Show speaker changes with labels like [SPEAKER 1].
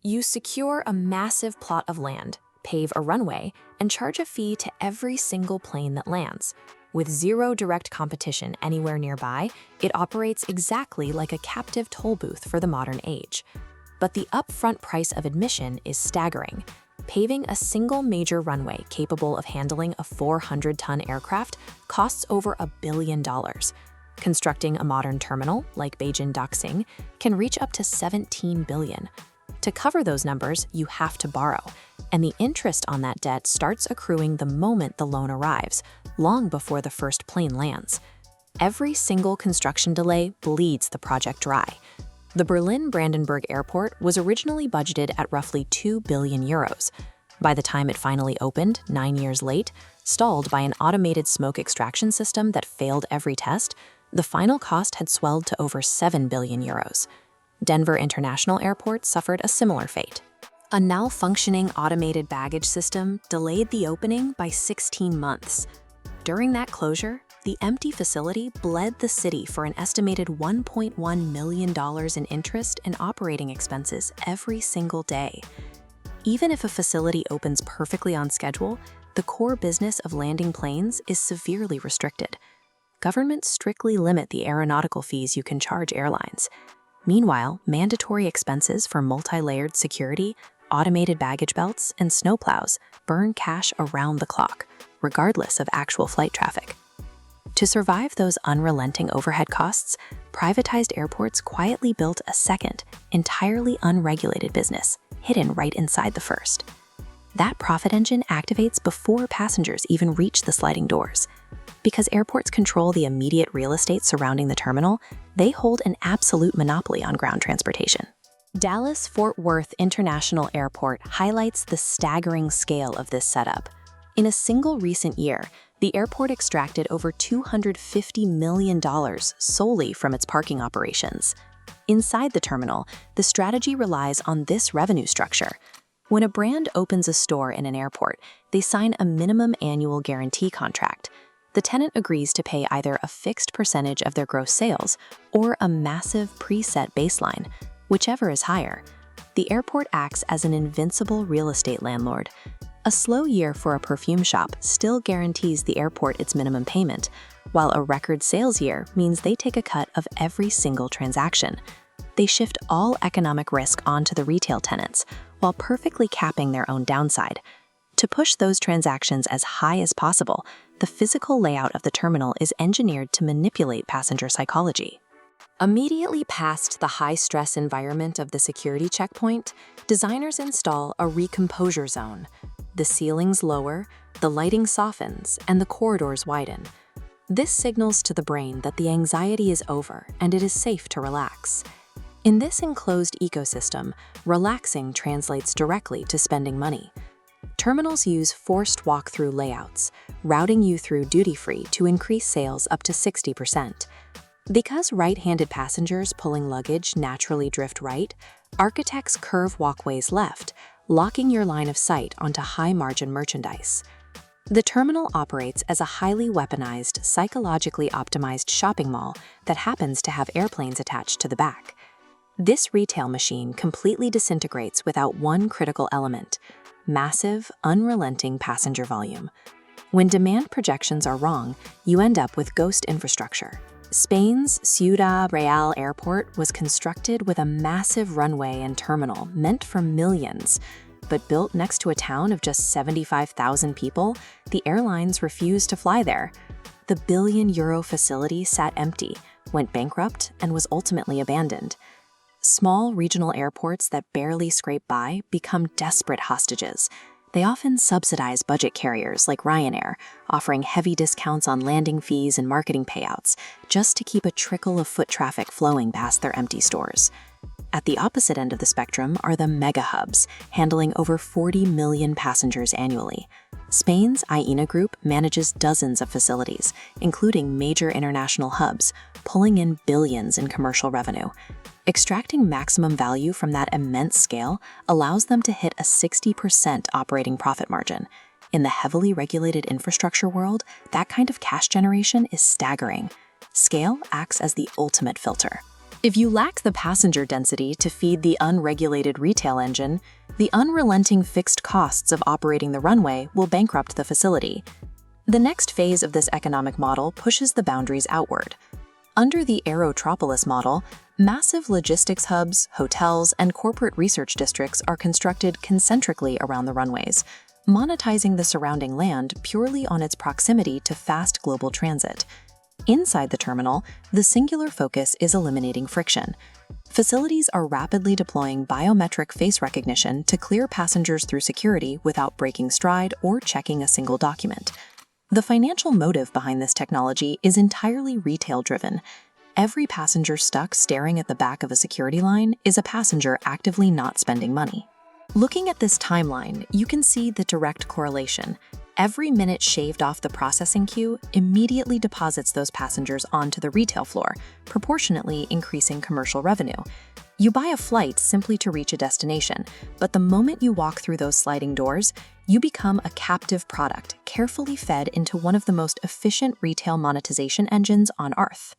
[SPEAKER 1] You secure a massive plot of land, pave a runway, and charge a fee to every single plane that lands. With zero direct competition anywhere nearby, it operates exactly like a captive toll booth for the modern age. But the upfront price of admission is staggering. Paving a single major runway capable of handling a 400-ton aircraft costs over $1 billion. Constructing a modern terminal, like Beijing Daxing, can reach up to $17 billion. To cover those numbers, you have to borrow, and the interest on that debt starts accruing the moment the loan arrives, long before the first plane lands. Every single construction delay bleeds the project dry. The Berlin-Brandenburg Airport was originally budgeted at roughly 2 billion euros. By the time it finally opened, 9 years late, stalled by an automated smoke extraction system that failed every test, the final cost had swelled to over 7 billion euros. Denver International Airport suffered a similar fate. A now functioning automated baggage system delayed the opening by 16 months. During that closure, the empty facility bled the city for an estimated $1.1 million in interest and operating expenses every single day. Even if a facility opens perfectly on schedule, the core business of landing planes is severely restricted. Governments strictly limit the aeronautical fees you can charge airlines. Meanwhile, mandatory expenses for multi-layered security, automated baggage belts, and snowplows burn cash around the clock, regardless of actual flight traffic. To survive those unrelenting overhead costs, privatized airports quietly built a second, entirely unregulated business, hidden right inside the first. That profit engine activates before passengers even reach the sliding doors. Because airports control the immediate real estate surrounding the terminal, they hold an absolute monopoly on ground transportation. Dallas-Fort Worth International Airport highlights the staggering scale of this setup. In a single recent year, the airport extracted over $250 million solely from its parking operations. Inside the terminal, the strategy relies on this revenue structure. When a brand opens a store in an airport, they sign a minimum annual guarantee contract. The tenant agrees to pay either a fixed percentage of their gross sales or a massive preset baseline, whichever is higher. The airport acts as an invincible real estate landlord. A slow year for a perfume shop still guarantees the airport its minimum payment, while a record sales year means they take a cut of every single transaction. They shift all economic risk onto the retail tenants, while perfectly capping their own downside. To push those transactions as high as possible, the physical layout of the terminal is engineered to manipulate passenger psychology. Immediately past the high-stress environment of the security checkpoint, designers install a recomposure zone. The ceilings lower, the lighting softens, and the corridors widen. This signals to the brain that the anxiety is over and it is safe to relax. In this enclosed ecosystem, relaxing translates directly to spending money. Terminals use forced walk-through layouts, routing you through duty-free to increase sales up to 60%. Because right-handed passengers pulling luggage naturally drift right, architects curve walkways left, locking your line of sight onto high-margin merchandise. The terminal operates as a highly weaponized, psychologically optimized shopping mall that happens to have airplanes attached to the back. This retail machine completely disintegrates without one critical element: massive, unrelenting passenger volume. When demand projections are wrong, you end up with ghost infrastructure. Spain's Ciudad Real Airport was constructed with a massive runway and terminal meant for millions. But built next to a town of just 75,000 people, the airlines refused to fly there. The billion-euro facility sat empty, went bankrupt, and was ultimately abandoned. Small regional airports that barely scrape by become desperate hostages. They often subsidize budget carriers like Ryanair, offering heavy discounts on landing fees and marketing payouts, just to keep a trickle of foot traffic flowing past their empty stores. At the opposite end of the spectrum are the mega hubs, handling over 40 million passengers annually. Spain's Aena Group manages dozens of facilities, including major international hubs, pulling in billions in commercial revenue. Extracting maximum value from that immense scale allows them to hit a 60% operating profit margin. In the heavily regulated infrastructure world, that kind of cash generation is staggering. Scale acts as the ultimate filter. If you lack the passenger density to feed the unregulated retail engine, the unrelenting fixed costs of operating the runway will bankrupt the facility. The next phase of this economic model pushes the boundaries outward. Under the aerotropolis model, massive logistics hubs, hotels, and corporate research districts are constructed concentrically around the runways, monetizing the surrounding land purely on its proximity to fast global transit. Inside the terminal, the singular focus is eliminating friction. Facilities are rapidly deploying biometric face recognition to clear passengers through security without breaking stride or checking a single document. The financial motive behind this technology is entirely retail-driven. Every passenger stuck staring at the back of a security line is a passenger actively not spending money. Looking at this timeline, you can see the direct correlation. Every minute shaved off the processing queue immediately deposits those passengers onto the retail floor, proportionately increasing commercial revenue. You buy a flight simply to reach a destination, but the moment you walk through those sliding doors, you become a captive product, carefully fed into one of the most efficient retail monetization engines on Earth.